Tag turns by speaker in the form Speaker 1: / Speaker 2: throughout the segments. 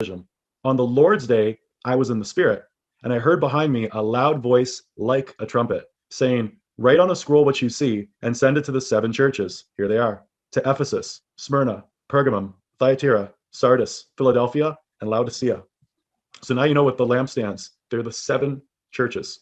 Speaker 1: vision. On the Lord's day, I was in the Spirit, and I heard behind me a loud voice like a trumpet, saying, write on a scroll what you see, and send it to the 7 churches. Here they are. To Ephesus, Smyrna, Pergamum, Thyatira, Sardis, Philadelphia, and Laodicea. So now you know what the lampstands, they're the 7 churches.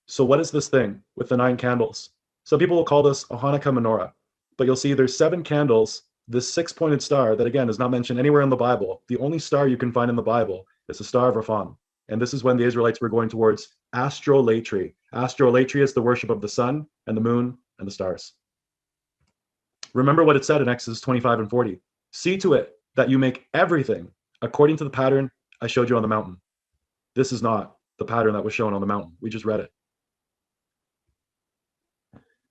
Speaker 1: So what is this thing with the 9 candles? Some people will call this a Hanukkah menorah, but you'll see there's 7 candles, this 6-pointed star that again is not mentioned anywhere in the Bible. The only star you can find in the Bible is the Star of Raphan. And this is when the Israelites were going towards astrolatry. Astrolatry is the worship of the sun and the moon and the stars. Remember what it said in Exodus 25 and 40. See to it that you make everything according to the pattern I showed you on the mountain. This is not the pattern that was shown on the mountain. We just read it.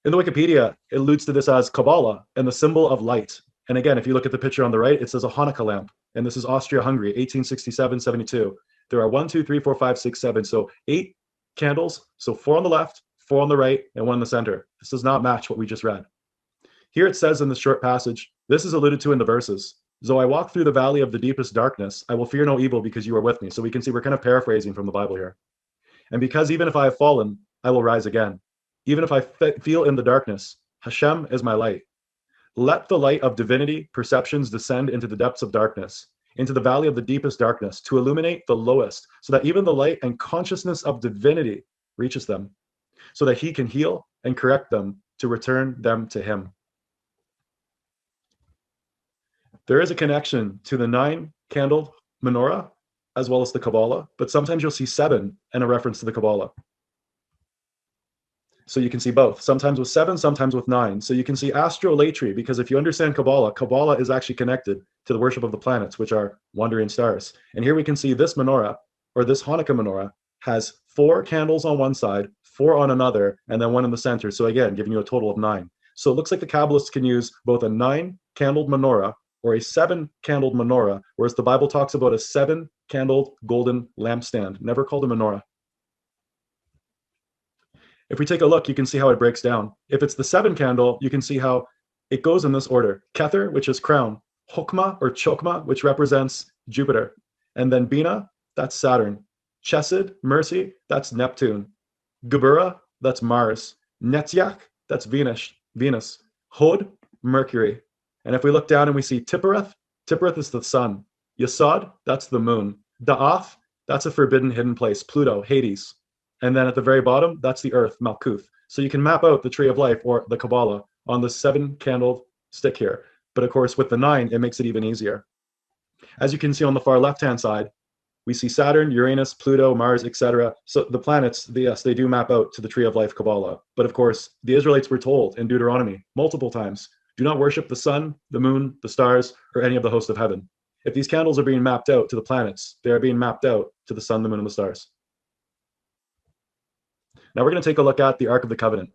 Speaker 1: In the Wikipedia, it alludes to this as Kabbalah and the symbol of light. And again, if you look at the picture on the right, it says a Hanukkah lamp. And this is Austria-Hungary, 1867-72. There are 1, 2, 3, 4, 5, 6, 7. So 8 candles. So 4 on the left, 4 on the right, and 1 in the center. This does not match what we just read. Here it says in this short passage, this is alluded to in the verses. Though I walk through the valley of the deepest darkness, I will fear no evil because you are with me. So we can see we're kind of paraphrasing from the Bible here. And because even if I have fallen, I will rise again. Even if I feel in the darkness, Hashem is my light. Let the light of divinity perceptions descend into the depths of darkness, into the valley of the deepest darkness, to illuminate the lowest, so that even the light and consciousness of divinity reaches them, so that he can heal and correct them to return them to him. There is a connection to the 9-candle menorah as well as the Kabbalah, but sometimes you'll see 7 and a reference to the Kabbalah. So you can see both, sometimes with 7, sometimes with 9. So you can see astrolatry, because if you understand Kabbalah, Kabbalah is actually connected to the worship of the planets, which are wandering stars. And here we can see this menorah, or this Hanukkah menorah, has 4 candles on one side, 4 on another, and then 1 in the center. So again, giving you a total of 9. So it looks like the Kabbalists can use both a 9-candled menorah or a 7-candled menorah, whereas the Bible talks about a 7-candled golden lampstand, never called a menorah. If we take a look, you can see how it breaks down. If it's the 7-candle, you can see how it goes in this order. Kether, which is crown. Chokmah or Chokmah, which represents Jupiter. And then Bina, that's Saturn. Chesed, mercy, that's Neptune. Geburah, that's Mars. Netziach, that's Venus. Hod, Mercury. And if we look down and we see Tiphereth, Tiphereth is the sun. Yesod, that's the moon. Da'ath, that's a forbidden hidden place. Pluto, Hades. And then at the very bottom, that's the earth, Malkuth. So you can map out the tree of life or the Kabbalah on the 7-candled stick here. But of course, with the 9, it makes it even easier. As you can see on the far left-hand side, we see Saturn, Uranus, Pluto, Mars, etc. So the planets, yes, they do map out to the tree of life Kabbalah. But of course, the Israelites were told in Deuteronomy multiple times, do not worship the sun, the moon, the stars, or any of the host of heaven. If these candles are being mapped out to the planets, they are being mapped out to the sun, the moon, and the stars. Now we're going to take a look at the Ark of the Covenant.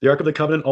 Speaker 1: The Ark of the Covenant also